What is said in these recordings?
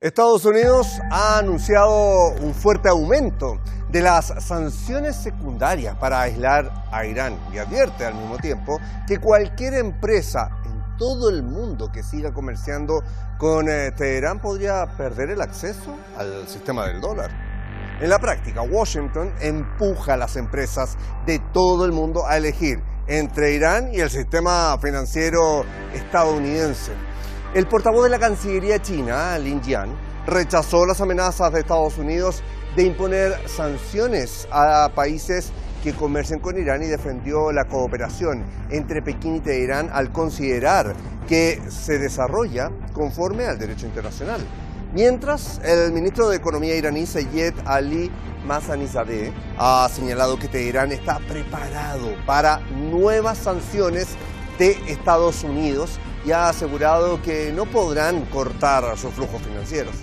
Estados Unidos ha anunciado un fuerte aumento de las sanciones secundarias para aislar a Irán y advierte al mismo tiempo que cualquier empresa en todo el mundo que siga comerciando con Teherán podría perder el acceso al sistema del dólar. En la práctica, Washington empuja a las empresas de todo el mundo a elegir entre Irán y el sistema financiero estadounidense. El portavoz de la Cancillería china, Lin Jian, rechazó las amenazas de Estados Unidos de imponer sanciones a países que comercian con Irán y defendió la cooperación entre Pekín y Teherán al considerar que se desarrolla conforme al derecho internacional. Mientras, el ministro de Economía iraní, Seyed Ali Mazanizadeh, ha señalado que Teherán está preparado para nuevas sanciones de Estados Unidos y ha asegurado que no podrán cortar sus flujos financieros.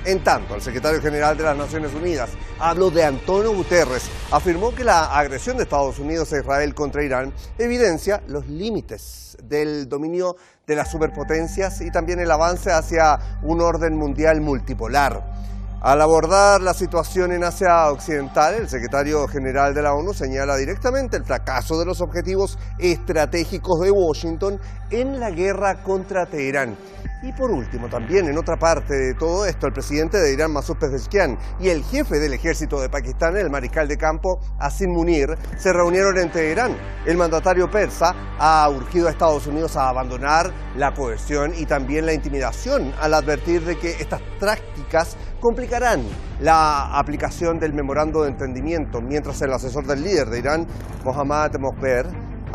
En tanto, el secretario general de las Naciones Unidas, habló de Antonio Guterres, afirmó que la agresión de Estados Unidos a Israel contra Irán evidencia los límites del dominio de las superpotencias y también el avance hacia un orden mundial multipolar. Al abordar la situación en Asia Occidental, el secretario general de la ONU señala directamente el fracaso de los objetivos estratégicos de Washington en la guerra contra Teherán. Y por último, también en otra parte de todo esto, el presidente de Irán, Masoud Pezeshkian, y el jefe del ejército de Pakistán, el mariscal de campo, Asim Munir, se reunieron en Teherán. El mandatario persa ha urgido a Estados Unidos a abandonar la coerción y también la intimidación al advertir de que estas prácticas complicarán la aplicación del memorando de entendimiento, mientras el asesor del líder de Irán, Mohammad Mokhber,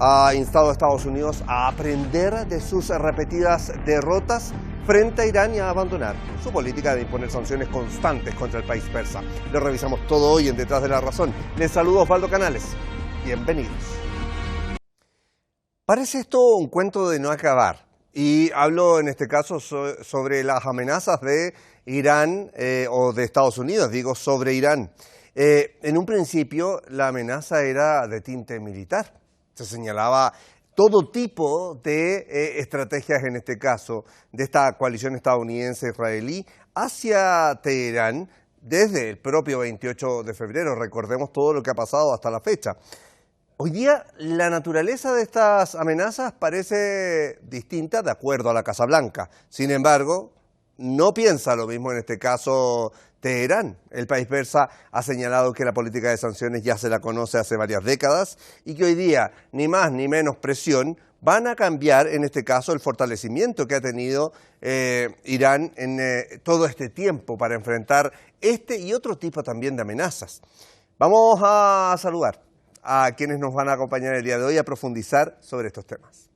ha instado a Estados Unidos a aprender de sus repetidas derrotas frente a Irán y a abandonar su política de imponer sanciones constantes contra el país persa. Lo revisamos todo hoy en Detrás de la Razón. Les saludo Osvaldo Canales. Bienvenidos. Parece esto un cuento de no acabar. Y hablo en este caso sobre las amenazas de Irán o de Estados Unidos, digo, sobre Irán. En un principio la amenaza era de tinte militar. Se señalaba todo tipo de estrategias, en este caso, de esta coalición estadounidense-israelí hacia Teherán desde el propio 28 de febrero. Recordemos todo lo que ha pasado hasta la fecha. Hoy día la naturaleza de estas amenazas parece distinta de acuerdo a la Casa Blanca. Sin embargo, no piensa lo mismo en este caso Teherán. El país persa ha señalado que la política de sanciones ya se la conoce hace varias décadas y que hoy día ni más ni menos presión van a cambiar en este caso el fortalecimiento que ha tenido Irán en todo este tiempo para enfrentar este y otro tipo también de amenazas. Vamos a saludar a quienes nos van a acompañar el día de hoy a profundizar sobre estos temas.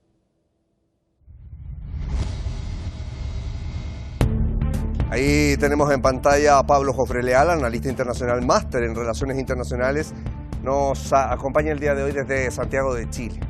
Ahí tenemos en pantalla a Pablo Jofre Leal, analista internacional, máster en Relaciones Internacionales. Nos acompaña el día de hoy desde Santiago de Chile.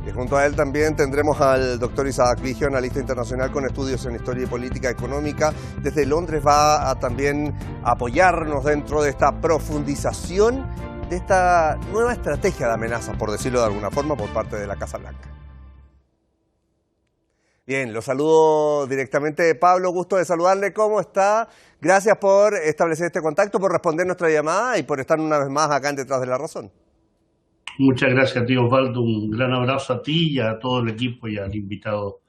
Y junto a él también tendremos al doctor Isaac Vigio, analista internacional con estudios en Historia y Política Económica. Desde Londres va a también apoyarnos dentro de esta profundización de esta nueva estrategia de amenazas, por decirlo de alguna forma, por parte de la Casa Blanca. Bien, lo saludo directamente. Pablo, gusto de saludarle. ¿Cómo está? Gracias por establecer este contacto, por responder nuestra llamada y por estar una vez más acá en Detrás de la Razón. Muchas gracias a ti, Osvaldo. Un gran abrazo a ti y a todo el equipo y al invitado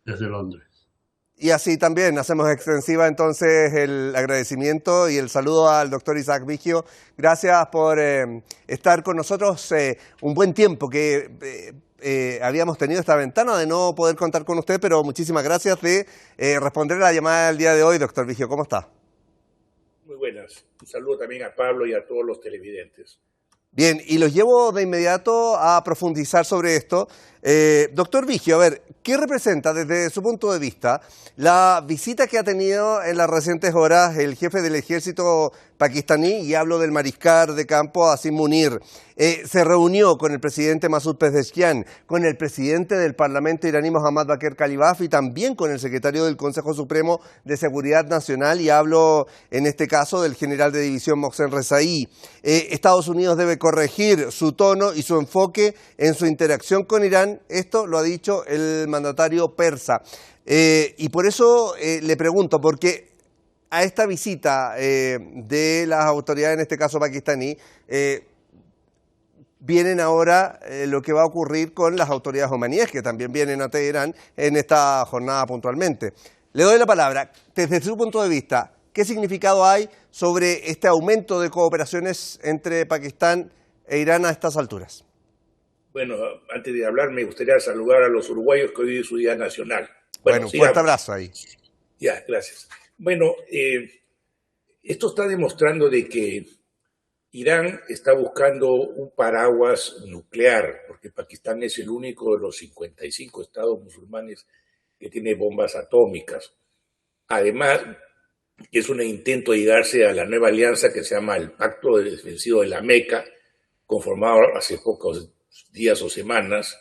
desde Londres. Y así también hacemos extensiva entonces el agradecimiento y el saludo al doctor Isaac Vigio. Gracias por estar con nosotros un buen tiempo que habíamos tenido esta ventana de no poder contar con usted, pero muchísimas gracias de responder a la llamada del día de hoy, doctor Vigio. ¿Cómo está? Muy buenas. Un saludo también a Pablo y a todos los televidentes. Bien, y los llevo de inmediato a profundizar sobre esto. Doctor Vigio, a ver, ¿Qué representa desde su punto de vista la visita que ha tenido en las recientes horas el jefe del ejército pakistaní, y hablo del mariscal de campo Asim Munir? Se reunió con el presidente Masoud Pezeshkian, con el presidente del Parlamento iraní Mohammad Bagher Khalibaf y también con el secretario del Consejo Supremo de Seguridad Nacional, y hablo en este caso del general de división Mohsen Rezaei. Estados Unidos debe corregir su tono y su enfoque en su interacción con Irán. Esto lo ha dicho el mandatario persa. Y por eso le pregunto, porque a esta visita de las autoridades, en este caso pakistaní, vienen ahora lo que va a ocurrir con las autoridades omaníes, que también vienen a Teherán en esta jornada puntualmente. Le doy la palabra. Desde su punto de vista, ¿qué significado hay sobre este aumento de cooperaciones entre Pakistán e Irán a estas alturas? Bueno, antes de hablar, me gustaría saludar a los uruguayos que hoy es su Día Nacional. Bueno, fuerte abrazo ahí. Ya, gracias. Bueno, esto está demostrando de que Irán está buscando un paraguas nuclear, porque Pakistán es el único de los 55 estados musulmanes que tiene bombas atómicas. Además, es un intento de llegarse a la nueva alianza que se llama el Pacto Defensivo de la Meca, conformado hace pocos días o semanas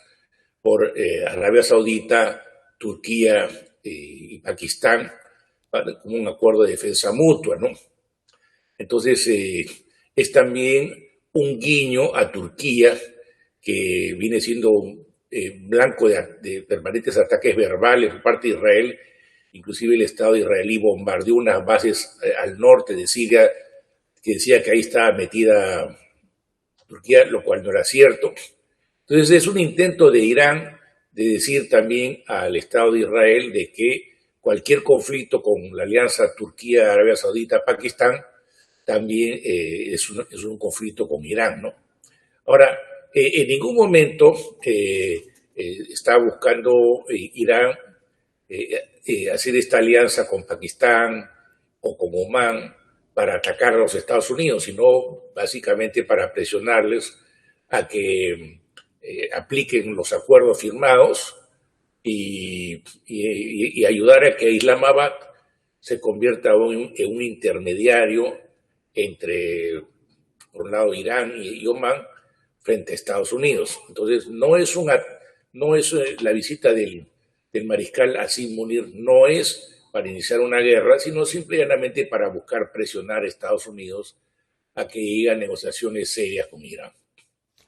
por Arabia Saudita, Turquía y Pakistán, como un acuerdo de defensa mutua, ¿no? Entonces, es también un guiño a Turquía, que viene siendo blanco de permanentes ataques verbales por parte de Israel. Inclusive el Estado israelí bombardeó unas bases al norte de Siria, que decía que ahí estaba metida Turquía, lo cual no era cierto. Entonces es un intento de Irán de decir también al Estado de Israel de que cualquier conflicto con la alianza Turquía, Arabia Saudita, Pakistán, también es un conflicto con Irán, ¿no? Ahora, en ningún momento está buscando Irán hacer esta alianza con Pakistán o con Omán para atacar a los Estados Unidos, sino básicamente para presionarles a que apliquen los acuerdos firmados y ayudar a que Islamabad se convierta en un intermediario entre, por un lado, Irán y Omán frente a Estados Unidos. Entonces, no es la visita del mariscal Asim Munir, no es para iniciar una guerra, sino simplemente para buscar presionar a Estados Unidos a que llegue a negociaciones serias con Irán.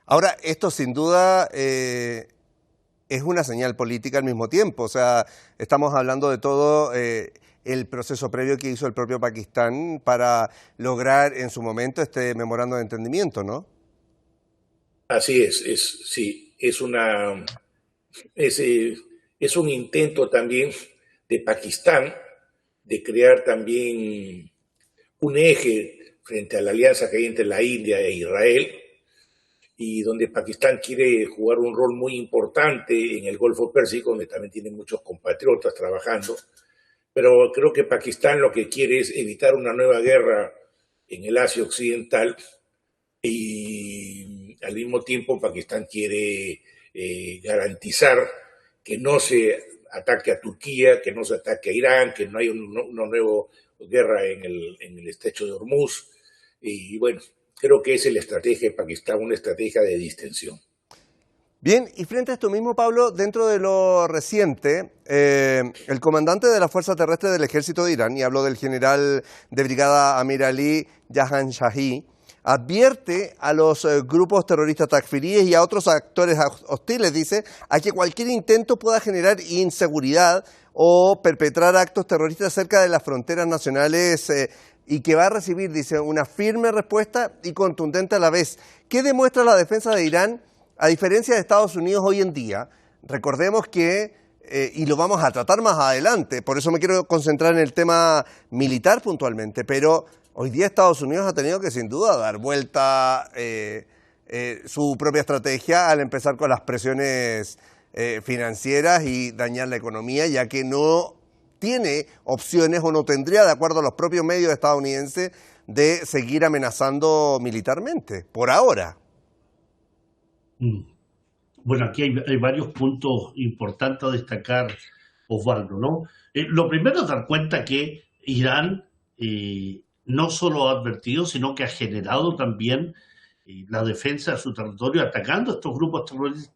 Ahora, esto sin duda es una señal política al mismo tiempo. O sea, estamos hablando de todo el proceso previo que hizo el propio Pakistán para lograr en su momento este memorando de entendimiento, ¿no? Así es un intento también de Pakistán de crear también un eje frente a la alianza que hay entre la India e Israel, y donde Pakistán quiere jugar un rol muy importante en el Golfo Pérsico, donde también tiene muchos compatriotas trabajando. Pero creo que Pakistán lo que quiere es evitar una nueva guerra en el Asia Occidental, y al mismo tiempo Pakistán quiere garantizar que no se ataque a Turquía, que no se ataque a Irán, que no haya una nueva guerra en el estrecho de Hormuz. Y bueno, creo que esa es la estrategia de Pakistán, una estrategia de distensión. Bien, y frente a esto mismo, Pablo, dentro de lo reciente, el comandante de la Fuerza Terrestre del Ejército de Irán, y hablo del general de brigada Amir Ali Jahanshahi, advierte a los grupos terroristas takfiríes y a otros actores hostiles, dice, a que cualquier intento pueda generar inseguridad o perpetrar actos terroristas cerca de las fronteras nacionales y que va a recibir, dice, una firme respuesta y contundente a la vez. ¿Qué demuestra la defensa de Irán a diferencia de Estados Unidos hoy en día? Recordemos que, y lo vamos a tratar más adelante, por eso me quiero concentrar en el tema militar puntualmente, pero hoy día Estados Unidos ha tenido que sin duda dar vuelta su propia estrategia al empezar con las presiones financieras y dañar la economía, ya que no tiene opciones o no tendría, de acuerdo a los propios medios estadounidenses, de seguir amenazando militarmente, por ahora. Bueno, aquí hay varios puntos importantes a destacar, Osvaldo, ¿no? Lo primero es dar cuenta que Irán no solo ha advertido, sino que ha generado también la defensa de su territorio atacando a estos grupos terroristas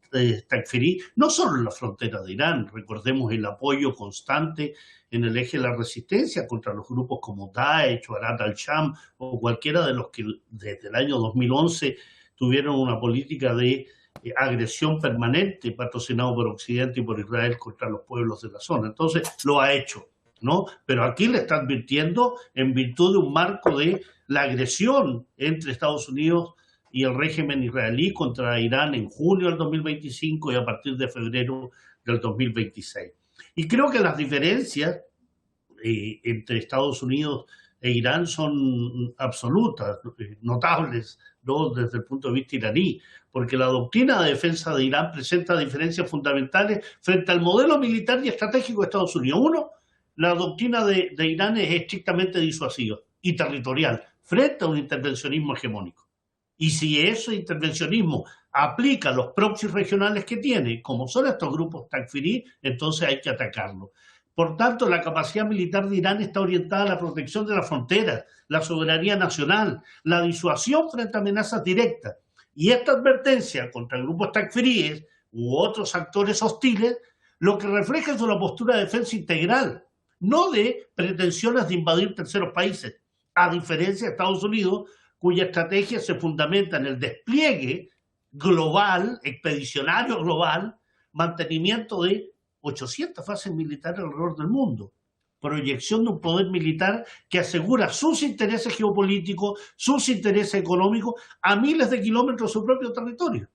takfirí, no solo en la frontera de Irán. Recordemos el apoyo constante en el eje de la resistencia contra los grupos como Daesh o Arad al-Sham o cualquiera de los que desde el año 2011 tuvieron una política de agresión permanente patrocinado por Occidente y por Israel contra los pueblos de la zona. Entonces lo ha hecho, ¿no? Pero aquí le está advirtiendo en virtud de un marco de la agresión entre Estados Unidos y el régimen israelí contra Irán en junio del 2025 y a partir de febrero del 2026. Y creo que las diferencias entre Estados Unidos e Irán son absolutas, notables, ¿no? Desde el punto de vista iraní, porque la doctrina de defensa de Irán presenta diferencias fundamentales frente al modelo militar y estratégico de Estados Unidos. Uno, la doctrina de Irán es estrictamente disuasiva y territorial frente a un intervencionismo hegemónico. Y si ese intervencionismo aplica los proxies regionales que tiene, como son estos grupos takfirí, entonces hay que atacarlo. Por tanto, la capacidad militar de Irán está orientada a la protección de las fronteras, la soberanía nacional, la disuasión frente a amenazas directas. Y esta advertencia contra grupos takfiríes u otros actores hostiles, lo que refleja es una postura de defensa integral, no de pretensiones de invadir terceros países, a diferencia de Estados Unidos, cuya estrategia se fundamenta en el despliegue global, expedicionario global, mantenimiento de 800 bases militares alrededor del mundo, proyección de un poder militar que asegura sus intereses geopolíticos, sus intereses económicos a miles de kilómetros de su propio territorio.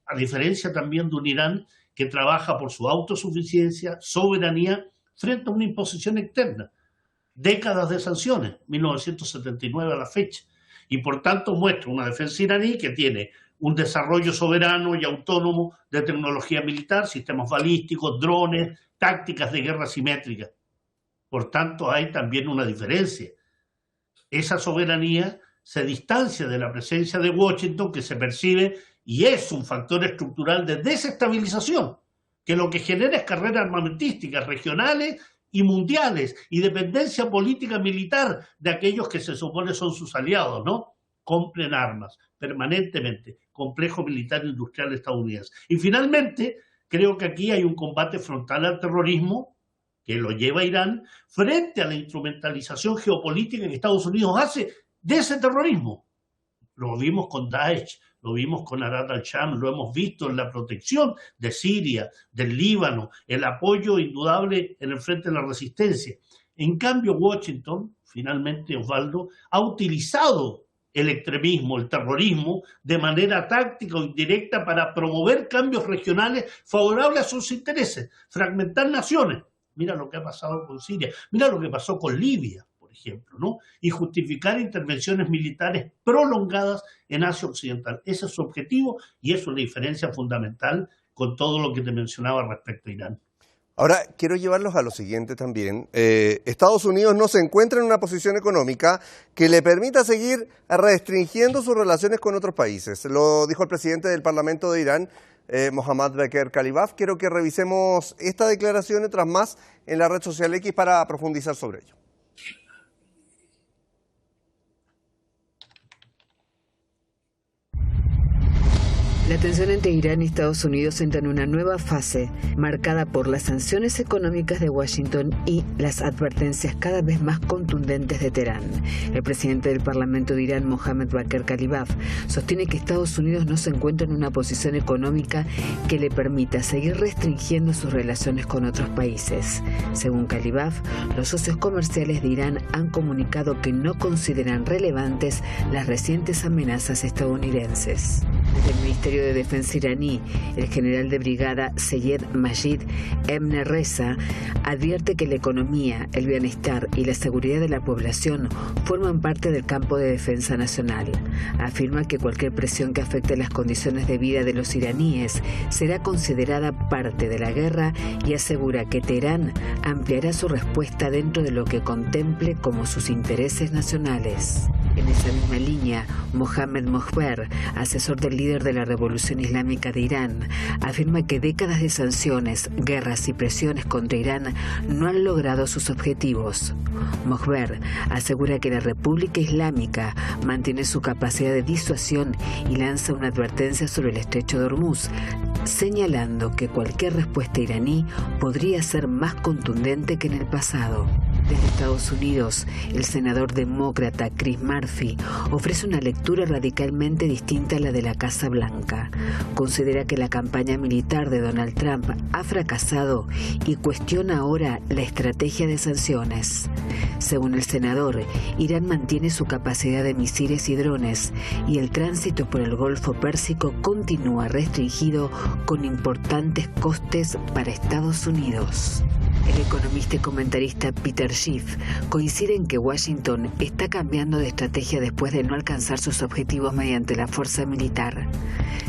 A diferencia también de un Irán que trabaja por su autosuficiencia, soberanía, frente a una imposición externa. Décadas de sanciones, 1979 a la fecha. Y por tanto muestra una defensa iraní que tiene un desarrollo soberano y autónomo de tecnología militar, sistemas balísticos, drones, tácticas de guerra simétricas. Por tanto, hay también una diferencia. Esa soberanía se distancia de la presencia de Washington, que se percibe y es un factor estructural de desestabilización, que lo que genera es carreras armamentísticas regionales y mundiales y dependencia política militar de aquellos que se supone son sus aliados, ¿no? Compren armas permanentemente, complejo militar industrial estadounidense. Y finalmente, creo que aquí hay un combate frontal al terrorismo que lo lleva Irán frente a la instrumentalización geopolítica que Estados Unidos hace de ese terrorismo. Lo vimos con Daesh, lo vimos con Arad al-Sham, lo hemos visto en la protección de Siria, del Líbano, el apoyo indudable en el frente de la resistencia. En cambio, Washington, finalmente, Osvaldo, ha utilizado el extremismo, el terrorismo, de manera táctica o indirecta para promover cambios regionales favorables a sus intereses, fragmentar naciones. Mira lo que ha pasado con Siria, mira lo que pasó con Libia, por ejemplo, ¿no? Y justificar intervenciones militares prolongadas en Asia Occidental. Ese es su objetivo y es una diferencia fundamental con todo lo que te mencionaba respecto a Irán. Ahora, quiero llevarlos a lo siguiente también. Estados Unidos no se encuentra en una posición económica que le permita seguir restringiendo sus relaciones con otros países. Lo dijo el presidente del Parlamento de Irán, Mohammad Bagher Khalibaf. Quiero que revisemos esta declaración y otras más en la red social X para profundizar sobre ello. La tensión entre Irán y Estados Unidos entra en una nueva fase, marcada por las sanciones económicas de Washington y las advertencias cada vez más contundentes de Teherán. El presidente del Parlamento de Irán, Mohammad Bagher Khalibaf, sostiene que Estados Unidos no se encuentra en una posición económica que le permita seguir restringiendo sus relaciones con otros países. Según Khalibaf, los socios comerciales de Irán han comunicado que no consideran relevantes las recientes amenazas estadounidenses. Desde el Ministerio de Defensa iraní, el general de brigada Seyed Majid Emne Reza advierte que la economía, el bienestar y la seguridad de la población forman parte del campo de defensa nacional. Afirma que cualquier presión que afecte las condiciones de vida de los iraníes será considerada parte de la guerra y asegura que Teherán ampliará su respuesta dentro de lo que contemple como sus intereses nacionales. En esa misma línea, Mohammed Mohber, asesor del líder de la Revolución Islámica de Irán, afirma que décadas de sanciones, guerras y presiones contra Irán no han logrado sus objetivos. Mohber asegura que la República Islámica mantiene su capacidad de disuasión y lanza una advertencia sobre el estrecho de Hormuz, señalando que cualquier respuesta iraní podría ser más contundente que en el pasado. Desde Estados Unidos, el senador demócrata Chris Murphy ofrece una lectura radicalmente distinta a la de la Casa Blanca. Considera que la campaña militar de Donald Trump ha fracasado y cuestiona ahora la estrategia de sanciones. Según el senador, Irán mantiene su capacidad de misiles y drones y el tránsito por el Golfo Pérsico continúa restringido con importantes costes para Estados Unidos. El economista y comentarista Peter Schiff coincide en que Washington está cambiando de estrategia después de no alcanzar sus objetivos mediante la fuerza militar.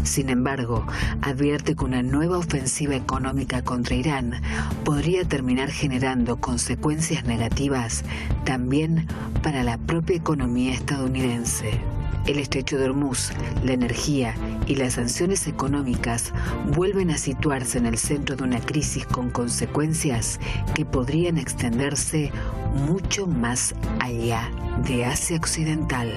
Sin embargo, advierte que una nueva ofensiva económica contra Irán podría terminar generando consecuencias negativas también para la propia economía estadounidense. El estrecho de Hormuz, la energía y las sanciones económicas vuelven a situarse en el centro de una crisis con consecuencias que podrían extenderse mucho más allá de Asia Occidental.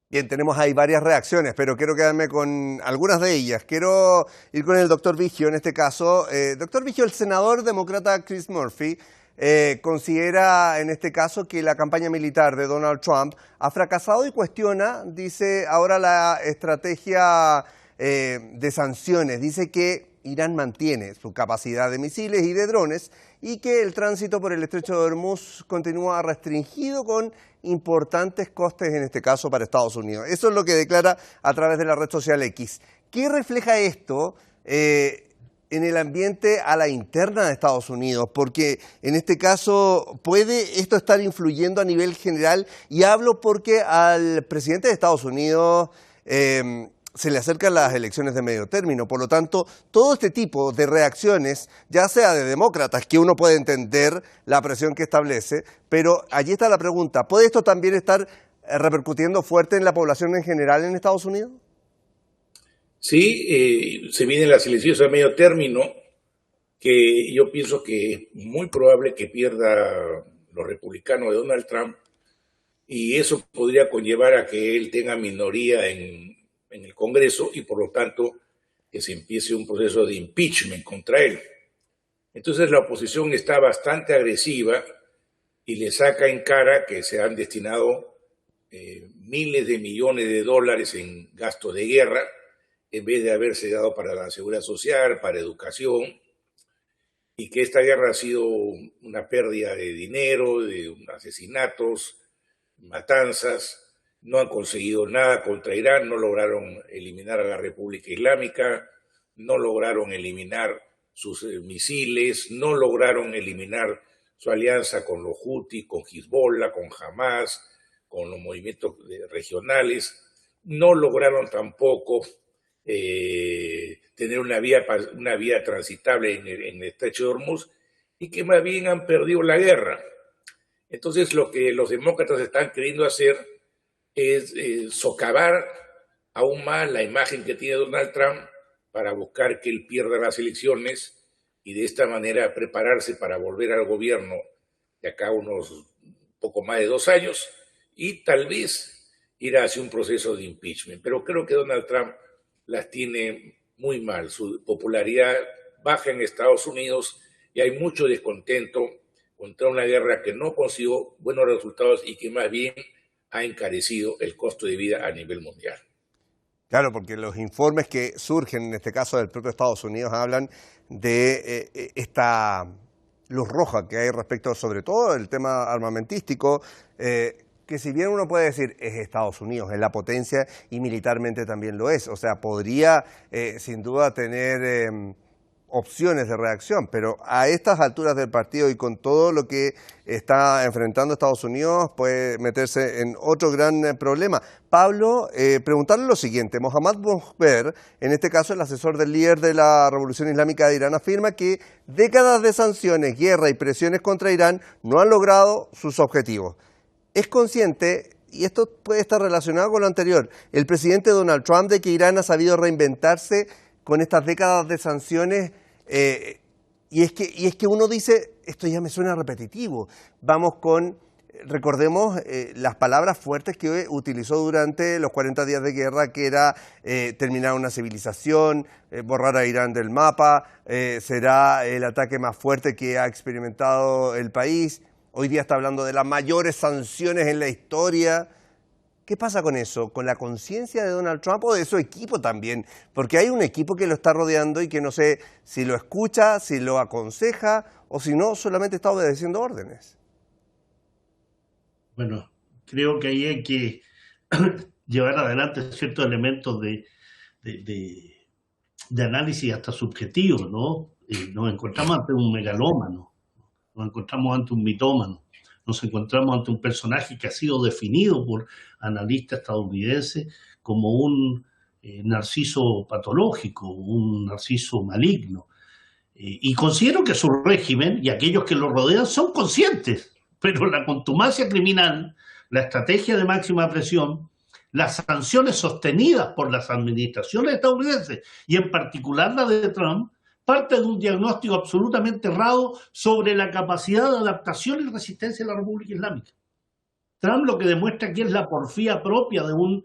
Bien, tenemos ahí varias reacciones, pero quiero quedarme con algunas de ellas. Quiero ir con el doctor Vigio en este caso. Doctor Vigio, el senador demócrata Chris Murphy considera en este caso que la campaña militar de Donald Trump ha fracasado y cuestiona, dice, ahora la estrategia de sanciones. Dice que Irán mantiene su capacidad de misiles y de drones y que el tránsito por el estrecho de Hormuz continúa restringido con importantes costes, en este caso para Estados Unidos. Eso es lo que declara a través de la red social X. ¿Qué refleja esto en el ambiente a la interna de Estados Unidos? Porque en este caso puede esto estar influyendo a nivel general, y hablo porque al presidente de Estados Unidos se le acercan las elecciones de medio término. Por lo tanto, todo este tipo de reacciones, ya sea de demócratas, que uno puede entender la presión que establece, pero allí está la pregunta, ¿puede esto también estar repercutiendo fuerte en la población en general en Estados Unidos? Sí, se vienen las elecciones a medio término, que yo pienso que es muy probable que pierda los republicanos de Donald Trump, y eso podría conllevar a que él tenga minoría en el Congreso y por lo tanto que se empiece un proceso de impeachment contra él. Entonces la oposición está bastante agresiva y le saca en cara que se han destinado miles de millones de dólares en gasto de guerra en vez de haberse dado para la seguridad social, para educación, y que esta guerra ha sido una pérdida de dinero, de asesinatos, matanzas. No han conseguido nada contra Irán, no lograron eliminar a la República Islámica, no lograron eliminar sus misiles, no lograron eliminar su alianza con los Houthi, con Hezbollah, con Hamas, con los movimientos regionales, no lograron tampoco tener una vía transitable en el estrecho de Hormuz, y que más bien han perdido la guerra. Entonces lo que los demócratas están queriendo hacer es socavar aún más la imagen que tiene Donald Trump para buscar que él pierda las elecciones y de esta manera prepararse para volver al gobierno de acá unos poco más de 2 años y tal vez ir hacia un proceso de impeachment. Pero creo que Donald Trump las tiene muy mal. Su popularidad baja en Estados Unidos y hay mucho descontento contra una guerra que no consiguió buenos resultados y que más bien ha encarecido el costo de vida a nivel mundial. Claro, porque los informes que surgen, en este caso del propio Estados Unidos, hablan de esta luz roja que hay respecto, sobre todo, del tema armamentístico, que si bien uno puede decir es Estados Unidos, es la potencia y militarmente también lo es. O sea, podría sin duda tener opciones de reacción, pero a estas alturas del partido y con todo lo que está enfrentando Estados Unidos puede meterse en otro gran problema. Pablo, preguntarle lo siguiente: Mohammad Mokhber, en este caso el asesor del líder de la Revolución Islámica de Irán, afirma que décadas de sanciones, guerra y presiones contra Irán no han logrado sus objetivos. Es consciente, y esto puede estar relacionado con lo anterior, el presidente Donald Trump, de que Irán ha sabido reinventarse con estas décadas de sanciones, y es que uno dice, esto ya me suena repetitivo. Recordemos las palabras fuertes que utilizó durante los 40 días de guerra, que era terminar una civilización, borrar a Irán del mapa, será el ataque más fuerte que ha experimentado el país. Hoy día está hablando de las mayores sanciones en la historia. ¿Qué pasa con eso? ¿Con la conciencia de Donald Trump o de su equipo también? Porque hay un equipo que lo está rodeando y que no sé si lo escucha, si lo aconseja o si no, solamente está obedeciendo órdenes. Bueno, creo que ahí hay que llevar adelante ciertos elementos de análisis hasta subjetivos, ¿no? Nos encontramos ante un megalómano, nos encontramos ante un mitómano. Nos encontramos ante un personaje que ha sido definido por analistas estadounidenses como un narciso patológico, un narciso maligno. Y considero que su régimen y aquellos que lo rodean son conscientes, pero la contumacia criminal, la estrategia de máxima presión, las sanciones sostenidas por las administraciones estadounidenses y en particular la de Trump, parte de un diagnóstico absolutamente errado sobre la capacidad de adaptación y resistencia de la República Islámica. Trump lo que demuestra aquí es la porfía propia de un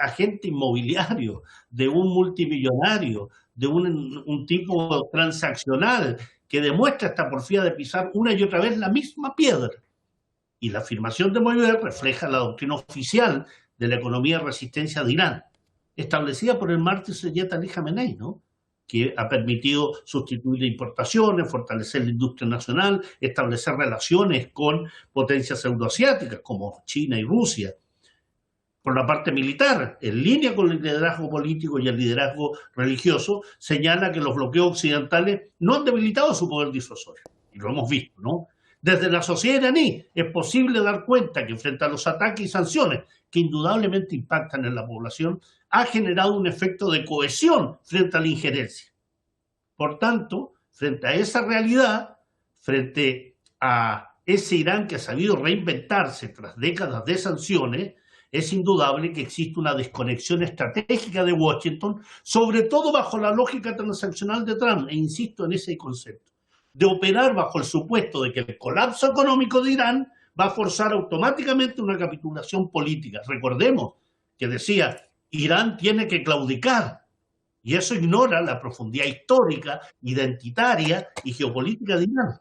agente inmobiliario, de un multimillonario, de un tipo transaccional que demuestra esta porfía de pisar una y otra vez la misma piedra. Y la afirmación de Mohamed refleja la doctrina oficial de la economía de resistencia de Irán, establecida por el mártir Ayatollah Ali Khamenei, ¿no? Que ha permitido sustituir importaciones, fortalecer la industria nacional, establecer relaciones con potencias euroasiáticas como China y Rusia. Por la parte militar, en línea con el liderazgo político y el liderazgo religioso, señala que los bloqueos occidentales no han debilitado su poder disuasorio. Y lo hemos visto, ¿no? Desde la sociedad iraní es posible dar cuenta que frente a los ataques y sanciones que indudablemente impactan en la población, ha generado un efecto de cohesión frente a la injerencia. Por tanto, frente a esa realidad, frente a ese Irán que ha sabido reinventarse tras décadas de sanciones, es indudable que existe una desconexión estratégica de Washington, sobre todo bajo la lógica transaccional de Trump, e insisto en ese concepto, de operar bajo el supuesto de que el colapso económico de Irán va a forzar automáticamente una capitulación política. Recordemos que decía, Irán tiene que claudicar, y eso ignora la profundidad histórica, identitaria y geopolítica de Irán.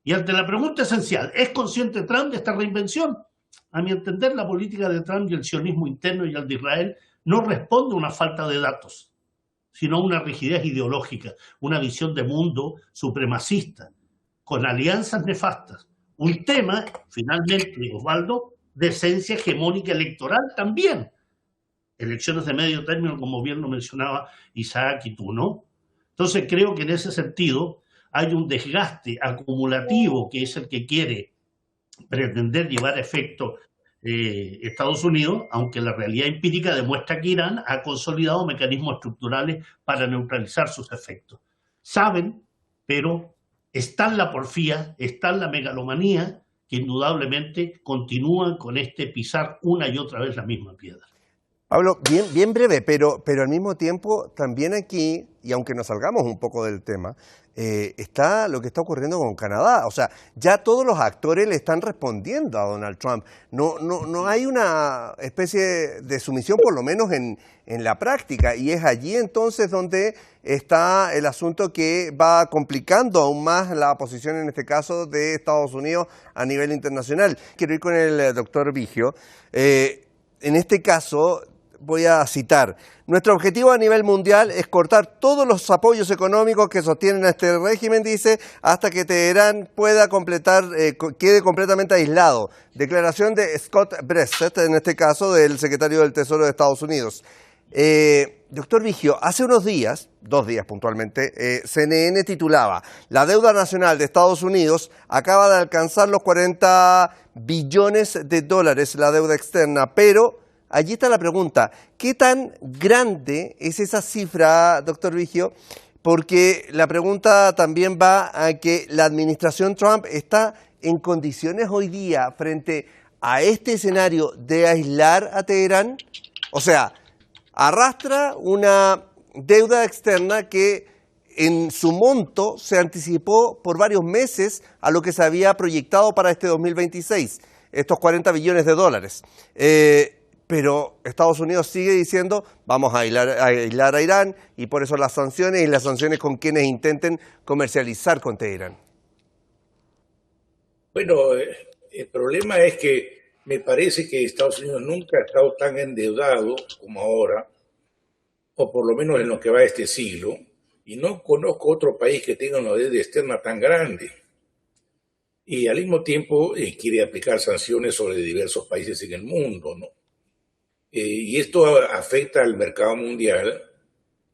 Y ante la pregunta esencial, ¿es consciente Trump de esta reinvención? A mi entender, la política de Trump y el sionismo interno y el de Israel no responde a una falta de datos, sino a una rigidez ideológica, una visión de mundo supremacista, con alianzas nefastas. Un tema, finalmente, Osvaldo, de esencia hegemónica electoral también. Elecciones de medio término, como bien lo mencionaba Isaac y tú, ¿no? Entonces creo que en ese sentido hay un desgaste acumulativo que es el que quiere pretender llevar a efecto Estados Unidos, aunque la realidad empírica demuestra que Irán ha consolidado mecanismos estructurales para neutralizar sus efectos. Saben, pero está en la porfía, está en la megalomanía, que indudablemente continúan con este pisar una y otra vez la misma piedra. Pablo, bien breve, pero al mismo tiempo también aquí, y aunque nos salgamos un poco del tema, está lo que está ocurriendo con Canadá. O sea, ya todos los actores le están respondiendo a Donald Trump. No hay una especie de sumisión, por lo menos en la práctica, y es allí entonces donde está el asunto que va complicando aún más la posición, en este caso, de Estados Unidos a nivel internacional. Quiero ir con el doctor Vigio. En este caso, voy a citar: nuestro objetivo a nivel mundial es cortar todos los apoyos económicos que sostienen a este régimen, dice, hasta que Teherán pueda quede completamente aislado. Declaración de Scott Bressett, en este caso, del secretario del Tesoro de Estados Unidos. Doctor Vigio, hace unos días, 2 días puntualmente, CNN titulaba: la deuda nacional de Estados Unidos acaba de alcanzar los 40 billones de dólares, la deuda externa, pero allí está la pregunta: ¿qué tan grande es esa cifra, doctor Vigio? Porque la pregunta también va a que la administración Trump está en condiciones hoy día frente a este escenario de aislar a Teherán. O sea, arrastra una deuda externa que en su monto se anticipó por varios meses a lo que se había proyectado para este 2026, estos 40 billones de dólares. Pero Estados Unidos sigue diciendo: vamos a aislar a Irán, y por eso las sanciones, y las sanciones con quienes intenten comercializar con Teherán. Bueno, el problema es que me parece que Estados Unidos nunca ha estado tan endeudado como ahora, o por lo menos en lo que va de este siglo, y no conozco otro país que tenga una deuda externa tan grande. Y al mismo tiempo quiere aplicar sanciones sobre diversos países en el mundo, ¿no? Y esto afecta al mercado mundial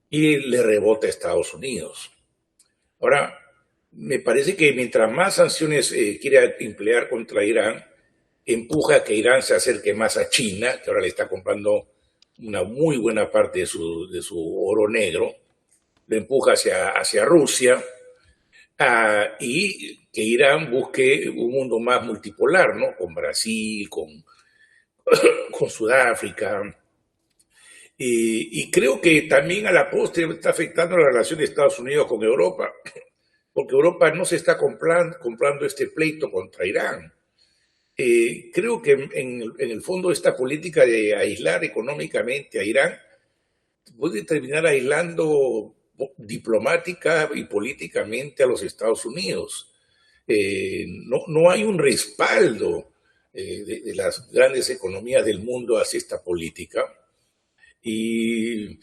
y le rebota a Estados Unidos. Ahora, me parece que mientras más sanciones quiere emplear contra Irán, empuja a que Irán se acerque más a China, que ahora le está comprando una muy buena parte de su oro negro, lo empuja hacia Rusia, y que Irán busque un mundo más multipolar, ¿no? Con Brasil, con Sudáfrica. Y creo que también a la postre está afectando la relación de Estados Unidos con Europa, porque Europa no se está comprando este pleito contra Irán. Creo que en el fondo esta política de aislar económicamente a Irán puede terminar aislando diplomática y políticamente a los Estados Unidos. No hay un respaldo de las grandes economías del mundo hacia esta política. Y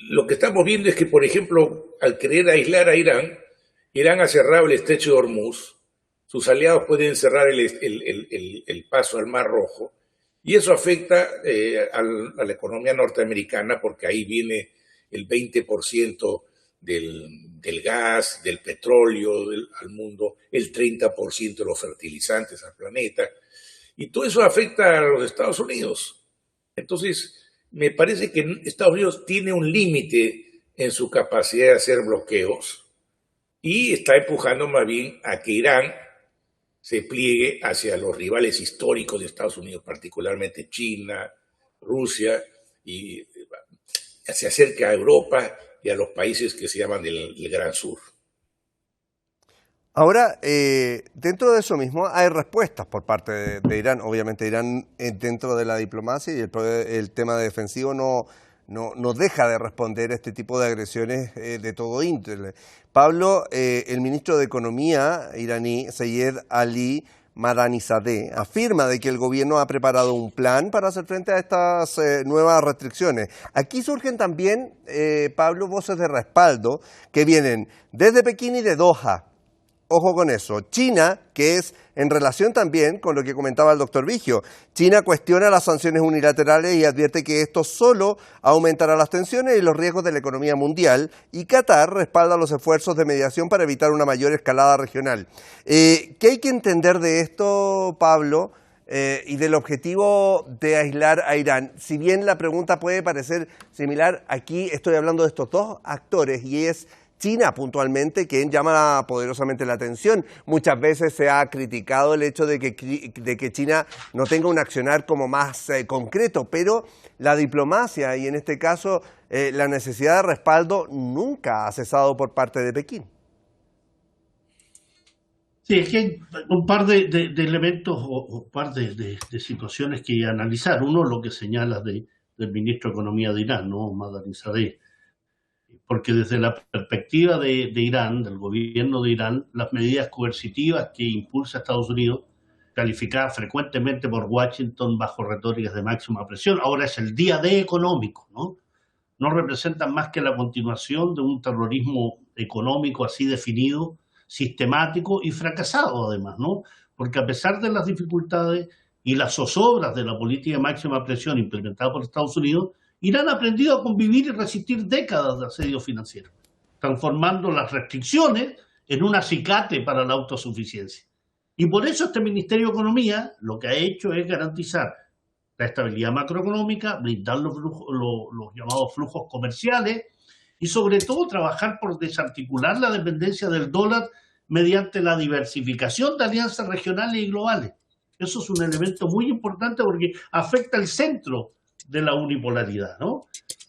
lo que estamos viendo es que, por ejemplo, al querer aislar a Irán, Irán ha cerrado el estrecho de Hormuz, sus aliados pueden cerrar el paso al Mar Rojo, y eso afecta a la economía norteamericana, porque ahí viene el 20% del gas, del petróleo al mundo, el 30% de los fertilizantes al planeta, y todo eso afecta a los Estados Unidos. Entonces, me parece que Estados Unidos tiene un límite en su capacidad de hacer bloqueos y está empujando más bien a que Irán se pliegue hacia los rivales históricos de Estados Unidos, particularmente China, Rusia, y se acerque a Europa y a los países que se llaman del Gran Sur. Ahora, dentro de eso mismo hay respuestas por parte de Irán. Obviamente Irán, dentro de la diplomacia y el tema defensivo, no deja de responder a este tipo de agresiones de todo índole. Pablo, el ministro de Economía iraní, Seyed Ali Madanizadeh, afirma de que el gobierno ha preparado un plan para hacer frente a estas nuevas restricciones. Aquí surgen también, Pablo, voces de respaldo que vienen desde Pekín y de Doha. Ojo con eso. China, que es en relación también con lo que comentaba el doctor Vigio, China cuestiona las sanciones unilaterales y advierte que esto solo aumentará las tensiones y los riesgos de la economía mundial, y Qatar respalda los esfuerzos de mediación para evitar una mayor escalada regional. ¿Qué hay que entender de esto, Pablo, y del objetivo de aislar a Irán? Si bien la pregunta puede parecer similar, aquí estoy hablando de estos dos actores, y es China puntualmente quien llama poderosamente la atención. Muchas veces se ha criticado el hecho de que China no tenga un accionar como más concreto, pero la diplomacia y en este caso la necesidad de respaldo nunca ha cesado por parte de Pekín. Sí, es que hay un par de elementos o un par de situaciones que analizar. Uno, lo que señalas del ministro de Economía de Irán, ¿no? Madanizadeh. Porque desde la perspectiva de Irán, del gobierno de Irán, las medidas coercitivas que impulsa Estados Unidos, calificadas frecuentemente por Washington bajo retóricas de máxima presión, ahora es el día D económico, ¿no? No representan más que la continuación de un terrorismo económico así definido, sistemático y fracasado además, ¿no? Porque a pesar de las dificultades y las zozobras de la política de máxima presión implementada por Estados Unidos, Irán ha aprendido a convivir y resistir décadas de asedio financiero, transformando las restricciones en un acicate para la autosuficiencia. Y por eso este Ministerio de Economía lo que ha hecho es garantizar la estabilidad macroeconómica, blindar los llamados flujos comerciales y sobre todo trabajar por desarticular la dependencia del dólar mediante la diversificación de alianzas regionales y globales. Eso es un elemento muy importante porque afecta el centro de la unipolaridad, ¿no?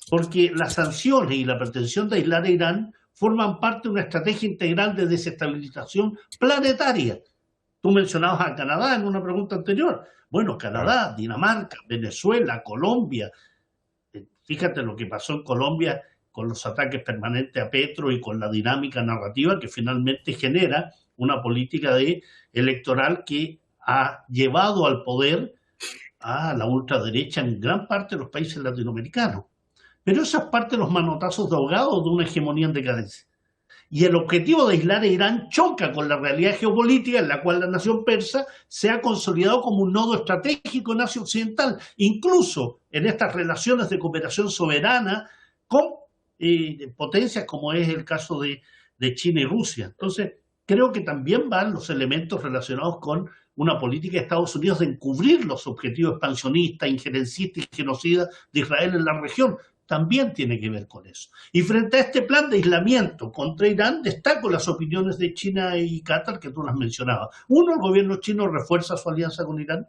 Porque las sanciones y la pretensión de aislar a Irán forman parte de una estrategia integral de desestabilización planetaria. Tú mencionabas a Canadá en una pregunta anterior. Bueno, Canadá, Dinamarca, Venezuela, Colombia. Fíjate lo que pasó en Colombia con los ataques permanentes a Petro y con la dinámica narrativa que finalmente genera una política electoral que ha llevado al poder a la ultraderecha en gran parte de los países latinoamericanos. Pero esa es parte de los manotazos de ahogado de una hegemonía en decadencia. Y el objetivo de aislar a Irán choca con la realidad geopolítica en la cual la nación persa se ha consolidado como un nodo estratégico en Asia Occidental, incluso en estas relaciones de cooperación soberana con potencias como es el caso de China y Rusia. Entonces, creo que también van los elementos relacionados con una política de Estados Unidos de encubrir los objetivos expansionistas, injerencistas y genocidas de Israel en la región. También tiene que ver con eso. Y frente a este plan de aislamiento contra Irán, destaco las opiniones de China y Qatar que tú las mencionabas. Uno, el gobierno chino refuerza su alianza con Irán,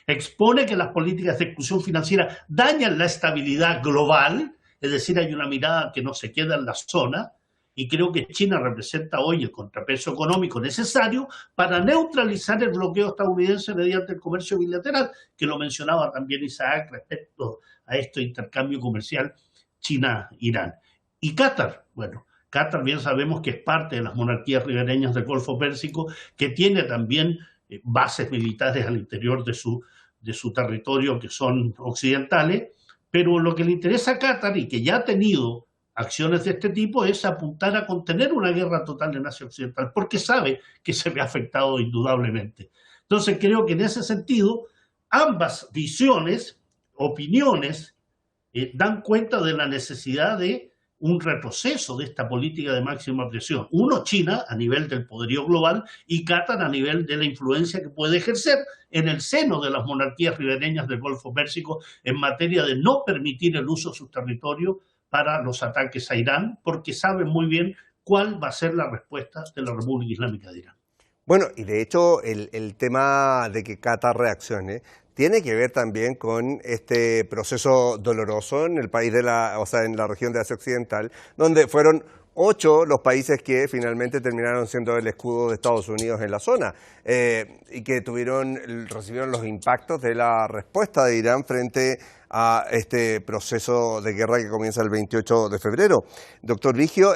expone que las políticas de exclusión financiera dañan la estabilidad global, es decir, hay una mirada que no se queda en la zona, y creo que China representa hoy el contrapeso económico necesario para neutralizar el bloqueo estadounidense mediante el comercio bilateral, que lo mencionaba también Isaac respecto a este intercambio comercial China-Irán. Y Qatar, bueno, Qatar bien sabemos que es parte de las monarquías ribereñas del Golfo Pérsico, que tiene también bases militares al interior de su territorio que son occidentales, pero lo que le interesa a Qatar y que ya ha tenido acciones de este tipo es apuntar a contener una guerra total en Asia Occidental, porque sabe que se ve afectado indudablemente. Entonces creo que en ese sentido ambas visiones, opiniones, dan cuenta de la necesidad de un retroceso de esta política de máxima presión. Uno, China, a nivel del poderío global, y Qatar a nivel de la influencia que puede ejercer en el seno de las monarquías ribereñas del Golfo Pérsico en materia de no permitir el uso de sus territorios para los ataques a Irán, porque saben muy bien cuál va a ser la respuesta de la República Islámica de Irán. Bueno, y de hecho el tema de que Qatar reaccione tiene que ver también con este proceso doloroso en el país en la región de Asia Occidental, donde fueron 8 los países que finalmente terminaron siendo el escudo de Estados Unidos en la zona y que recibieron los impactos de la respuesta de Irán frente a este proceso de guerra que comienza el 28 de febrero. Doctor Vigio,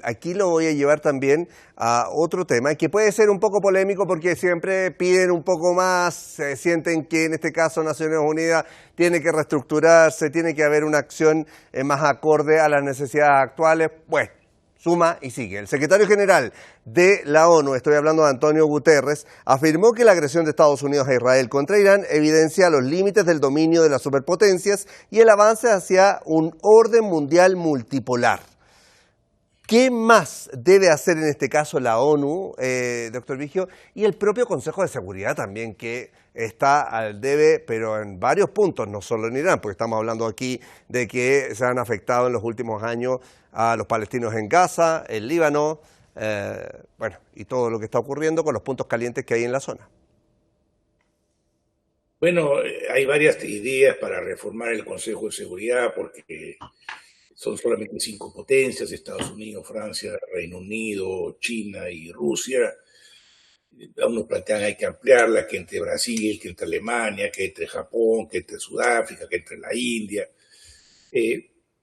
aquí lo voy a llevar también a otro tema que puede ser un poco polémico porque siempre piden un poco más, sienten que en este caso Naciones Unidas tiene que reestructurarse, tiene que haber una acción más acorde a las necesidades actuales. Bueno, suma y sigue. El secretario general de la ONU, estoy hablando de Antonio Guterres, afirmó que la agresión de Estados Unidos a Israel contra Irán evidencia los límites del dominio de las superpotencias y el avance hacia un orden mundial multipolar. ¿Qué más debe hacer en este caso la ONU, doctor Vigio, y el propio Consejo de Seguridad también, que está al debe, pero en varios puntos, no solo en Irán, porque estamos hablando aquí de que se han afectado en los últimos años a los palestinos en Gaza, el Líbano, y todo lo que está ocurriendo con los puntos calientes que hay en la zona? Bueno, hay varias ideas para reformar el Consejo de Seguridad porque son solamente 5 potencias: Estados Unidos, Francia, Reino Unido, China y Rusia. Algunos plantean hay que ampliarla, que entre Brasil, que entre Alemania, que entre Japón, que entre Sudáfrica, que entre la India.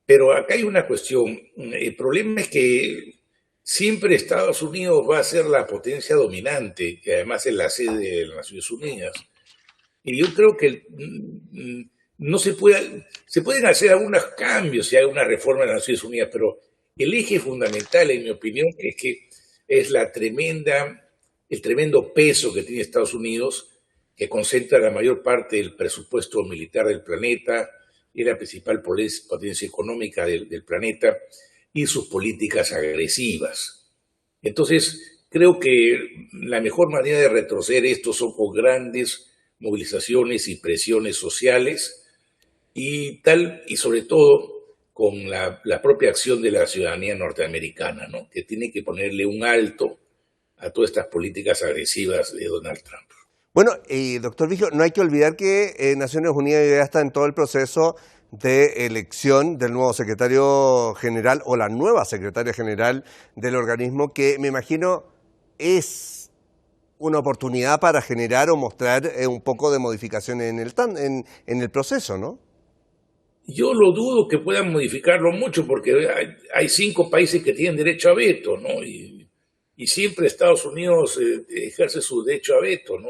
Pero acá hay una cuestión. El problema es que siempre Estados Unidos va a ser la potencia dominante, que además es la sede de las Naciones Unidas. Y yo creo que no se pueden hacer algunos cambios si hay una reforma de las Naciones Unidas, pero el eje fundamental, en mi opinión, es que es el tremendo peso que tiene Estados Unidos, que concentra la mayor parte del presupuesto militar del planeta, es la principal potencia económica del planeta, y sus políticas agresivas. Entonces, creo que la mejor manera de retroceder esto son con grandes movilizaciones y presiones sociales y sobre todo con la propia acción de la ciudadanía norteamericana, ¿no? Que tiene que ponerle un alto a todas estas políticas agresivas de Donald Trump. Bueno, doctor Vigio, no hay que olvidar que Naciones Unidas ya está en todo el proceso de elección del nuevo secretario general o la nueva secretaria general del organismo, que me imagino es una oportunidad para generar o mostrar un poco de modificación en el proceso, ¿no? Yo lo dudo que puedan modificarlo mucho porque hay 5 países que tienen derecho a veto, ¿no? Y siempre Estados Unidos ejerce su derecho a veto, ¿no?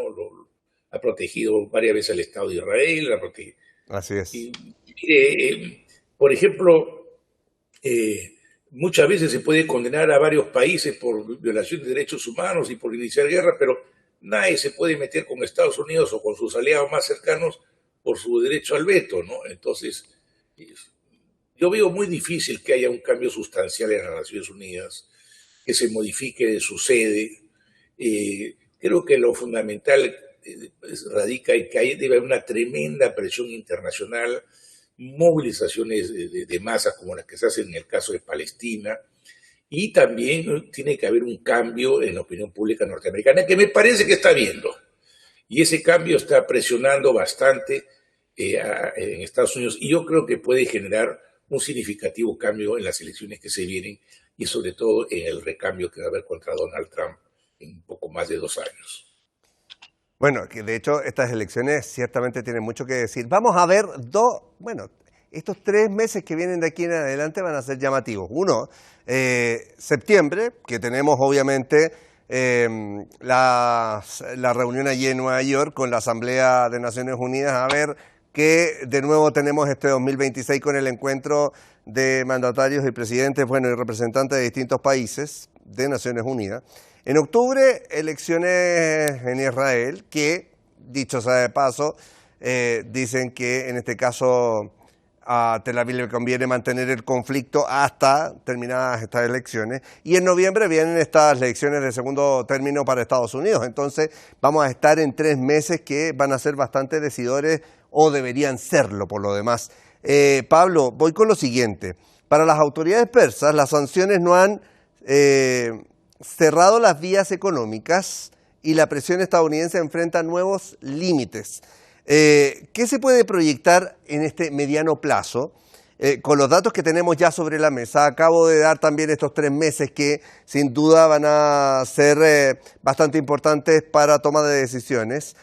Ha protegido varias veces al Estado de Israel, Así es. Y, mire, por ejemplo, muchas veces se puede condenar a varios países por violación de derechos humanos y por iniciar guerra, pero nadie se puede meter con Estados Unidos o con sus aliados más cercanos por su derecho al veto, ¿no? Entonces, yo veo muy difícil que haya un cambio sustancial en las Naciones Unidas, que se modifique su sede. Creo que lo fundamental radica en que debe haber una tremenda presión internacional, movilizaciones de masas como las que se hacen en el caso de Palestina, y también tiene que haber un cambio en la opinión pública norteamericana, que me parece que está habiendo. Y ese cambio está presionando bastante en Estados Unidos, y yo creo que puede generar un significativo cambio en las elecciones que se vienen, y sobre todo en el recambio que va a haber contra Donald Trump en un poco más de 2 años. Bueno, que de hecho estas elecciones ciertamente tienen mucho que decir. Vamos a ver estos 3 meses que vienen de aquí en adelante van a ser llamativos. Uno, septiembre, que tenemos obviamente la reunión allí en Nueva York con la Asamblea de Naciones Unidas, a ver que de nuevo tenemos este 2026 con el encuentro de mandatarios y presidentes, y representantes de distintos países de Naciones Unidas. En octubre, elecciones en Israel, que, dicho sea de paso, dicen que en este caso a Tel Aviv le conviene mantener el conflicto hasta terminadas estas elecciones. Y en noviembre vienen estas elecciones de segundo término para Estados Unidos. Entonces vamos a estar en 3 meses que van a ser bastante decidores, o deberían serlo por lo demás. Pablo, voy con lo siguiente. Para las autoridades persas, las sanciones no han cerrado las vías económicas y la presión estadounidense enfrenta nuevos límites. ¿Qué se puede proyectar en este mediano plazo? Con los datos que tenemos ya sobre la mesa, acabo de dar también estos 3 meses que sin duda van a ser bastante importantes para toma de decisiones.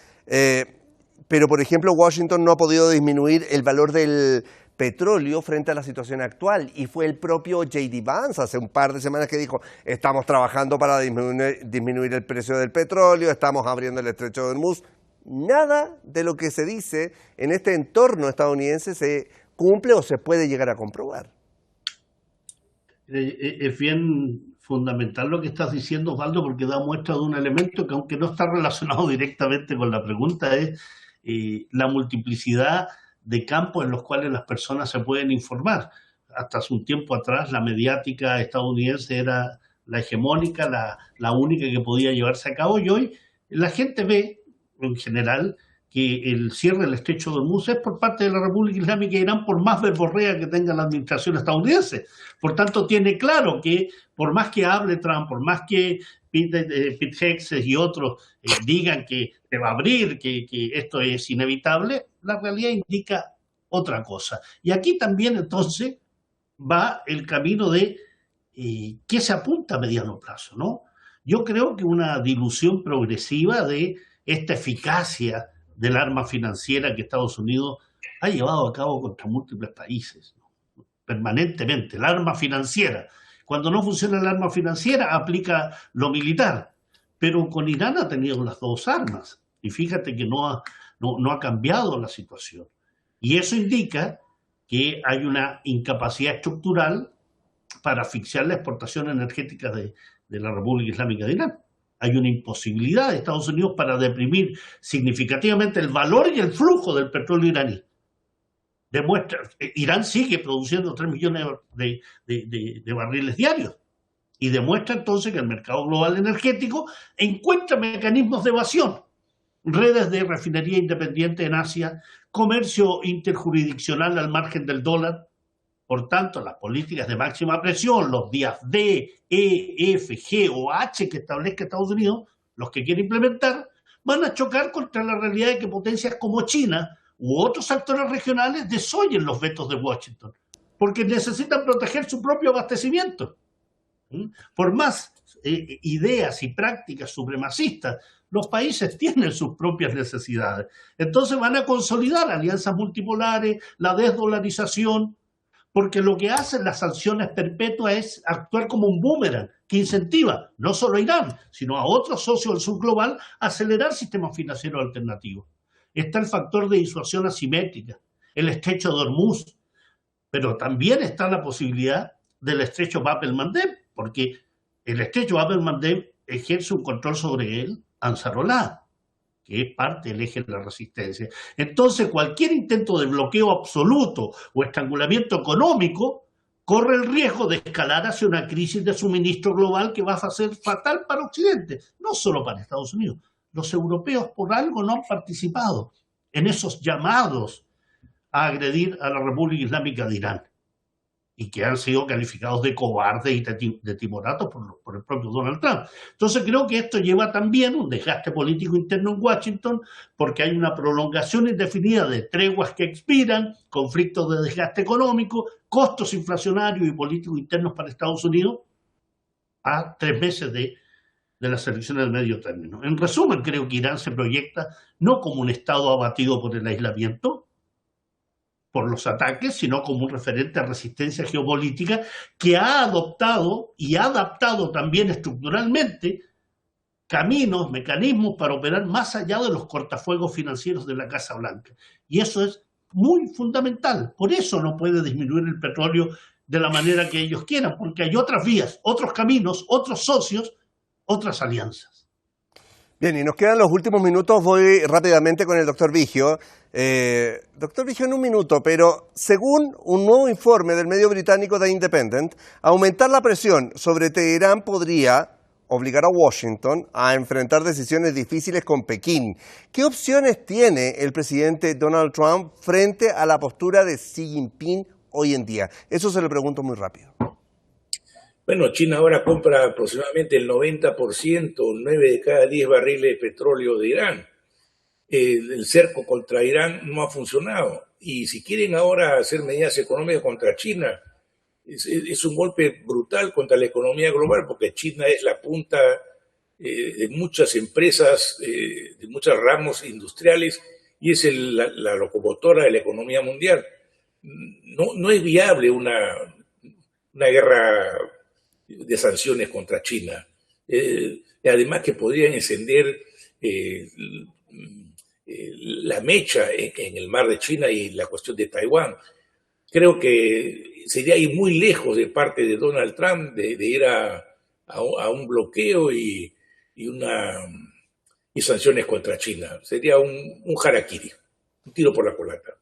Pero, por ejemplo, Washington no ha podido disminuir el valor del petróleo frente a la situación actual, y fue el propio J.D. Vance hace un par de semanas que dijo: estamos trabajando para disminuir el precio del petróleo, estamos abriendo el estrecho de Hormuz. Nada de lo que se dice en este entorno estadounidense se cumple o se puede llegar a comprobar. Es bien fundamental lo que estás diciendo, Osvaldo, porque da muestra de un elemento que, aunque no está relacionado directamente con la pregunta, es la multiplicidad de campos en los cuales las personas se pueden informar. Hasta hace un tiempo atrás la mediática estadounidense era la hegemónica, la única que podía llevarse a cabo, y hoy la gente ve en general que el cierre del estrecho de Hormuz es por parte de la República Islámica de Irán, por más verborrea que tenga la administración estadounidense. Por tanto, tiene claro que por más que hable Trump, por más que Pete Hegseth y otros digan que se va a abrir, que esto es inevitable, la realidad indica otra cosa. Y aquí también entonces va el camino de qué se apunta a mediano plazo, ¿no? Yo creo que una dilución progresiva de esta eficacia del arma financiera que Estados Unidos ha llevado a cabo contra múltiples países, ¿no? Permanentemente, el arma financiera. Cuando no funciona el arma financiera, aplica lo militar. Pero con Irán ha tenido las 2 armas. Y fíjate que no ha cambiado la situación. Y eso indica que hay una incapacidad estructural para asfixiar la exportación energética de la República Islámica de Irán. Hay una imposibilidad de Estados Unidos para deprimir significativamente el valor y el flujo del petróleo iraní. demuestra, Irán sigue produciendo 3 millones de barriles diarios y demuestra entonces que el mercado global energético encuentra mecanismos de evasión, redes de refinería independiente en Asia, comercio interjurisdiccional al margen del dólar. Por tanto, las políticas de máxima presión, los días D, E, F, G o H que establezca Estados Unidos, los que quiere implementar, van a chocar contra la realidad de que potencias como China u otros actores regionales desoyen los vetos de Washington, porque necesitan proteger su propio abastecimiento. Por más ideas y prácticas supremacistas, los países tienen sus propias necesidades. Entonces van a consolidar alianzas multipolares, la desdolarización, porque lo que hacen las sanciones perpetuas es actuar como un boomerang que incentiva no solo a Irán, sino a otros socios del sur global a acelerar sistemas financieros alternativos. Está el factor de disuasión asimétrica, el estrecho de Hormuz, pero también está la posibilidad del estrecho Bab el-Mandeb, porque el estrecho Bab el-Mandeb ejerce un control sobre él, Ansarollah, que es parte del eje de la resistencia. Entonces, cualquier intento de bloqueo absoluto o estrangulamiento económico corre el riesgo de escalar hacia una crisis de suministro global que va a ser fatal para Occidente, no solo para Estados Unidos. Los europeos por algo no han participado en esos llamados a agredir a la República Islámica de Irán y que han sido calificados de cobardes y de timoratos por el propio Donald Trump. Entonces creo que esto lleva también un desgaste político interno en Washington, porque hay una prolongación indefinida de treguas que expiran, conflictos de desgaste económico, costos inflacionarios y políticos internos para Estados Unidos a 3 meses de las elecciones de medio término. En resumen, creo que Irán se proyecta no como un Estado abatido por el aislamiento, por los ataques, sino como un referente a resistencia geopolítica que ha adoptado y ha adaptado también estructuralmente caminos, mecanismos para operar más allá de los cortafuegos financieros de la Casa Blanca. Y eso es muy fundamental. Por eso no puede disminuir el petróleo de la manera que ellos quieran, porque hay otras vías, otros caminos, otros socios, otras alianzas. Bien, y nos quedan los últimos minutos. Voy rápidamente con el doctor Vigio. Doctor Vigio, en un minuto, pero según un nuevo informe del medio británico The Independent, aumentar la presión sobre Teherán podría obligar a Washington a enfrentar decisiones difíciles con Pekín. ¿Qué opciones tiene el presidente Donald Trump frente a la postura de Xi Jinping hoy en día? Eso se lo pregunto muy rápido. Bueno, China ahora compra aproximadamente el 90%, 9 de cada 10 barriles de petróleo de Irán. El cerco contra Irán no ha funcionado. Y si quieren ahora hacer medidas económicas contra China, es un golpe brutal contra la economía global, porque China es la punta de muchas empresas, de muchos ramos industriales, y es la locomotora de la economía mundial. No es viable una guerra de sanciones contra China. Además que podrían encender la mecha en el mar de China y la cuestión de Taiwán. Creo que sería ir muy lejos de parte de Donald Trump de ir a un bloqueo y sanciones contra China. Sería un harakiri, un tiro por la culata.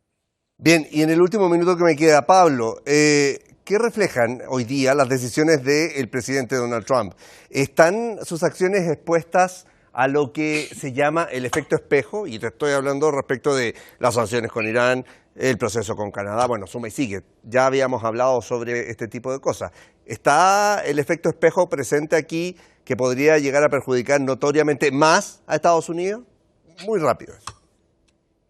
Bien, y en el último minuto que me queda, Pablo, ¿qué reflejan hoy día las decisiones del presidente Donald Trump? ¿Están sus acciones expuestas a lo que se llama el efecto espejo? Y te estoy hablando respecto de las sanciones con Irán, el proceso con Canadá, bueno, suma y sigue. Ya habíamos hablado sobre este tipo de cosas. ¿Está el efecto espejo presente aquí que podría llegar a perjudicar notoriamente más a Estados Unidos? Muy rápido eso.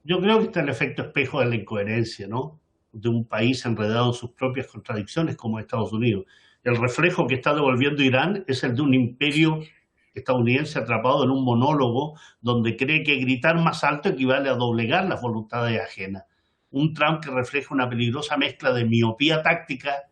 Yo creo que está el efecto espejo de la incoherencia, ¿no?, de un país enredado en sus propias contradicciones como Estados Unidos. El reflejo que está devolviendo Irán es el de un imperio estadounidense atrapado en un monólogo donde cree que gritar más alto equivale a doblegar las voluntades ajenas. Un Trump que refleja una peligrosa mezcla de miopía táctica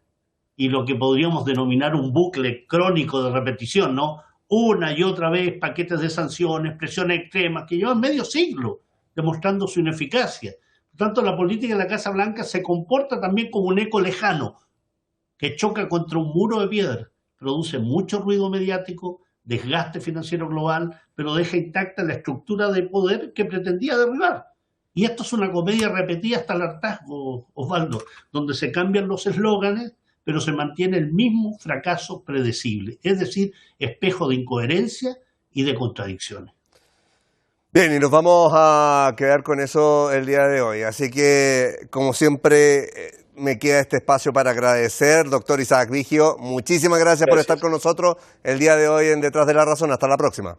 y lo que podríamos denominar un bucle crónico de repetición, ¿no? Una y otra vez paquetes de sanciones, presiones extremas que llevan medio siglo demostrando su ineficacia. Por tanto, la política de la Casa Blanca se comporta también como un eco lejano que choca contra un muro de piedra, produce mucho ruido mediático, desgaste financiero global, pero deja intacta la estructura de poder que pretendía derribar. Y esto es una comedia repetida hasta el hartazgo, Osvaldo, donde se cambian los eslóganes, pero se mantiene el mismo fracaso predecible, es decir, espejo de incoherencia y de contradicciones. Bien, y nos vamos a quedar con eso el día de hoy. Así que, como siempre, me queda este espacio para agradecer, doctor Isaac Vigio. Muchísimas gracias por estar con nosotros el día de hoy en Detrás de la Razón. Hasta la próxima.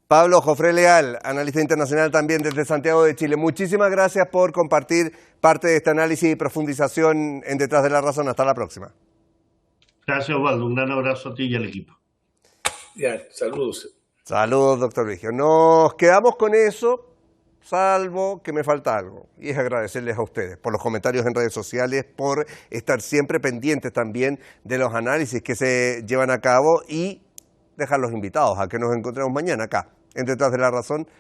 Pablo Jofré Leal, analista internacional también desde Santiago de Chile. Muchísimas gracias por compartir parte de este análisis y profundización en Detrás de la Razón. Hasta la próxima. Gracias, Osvaldo. Un gran abrazo a ti y al equipo. Ya, saludos. Saludos, doctor Vigio. Nos quedamos con eso, salvo que me falta algo. Y es agradecerles a ustedes por los comentarios en redes sociales, por estar siempre pendientes también de los análisis que se llevan a cabo y dejar los invitados a que nos encontremos mañana acá, en Detrás de la Razón,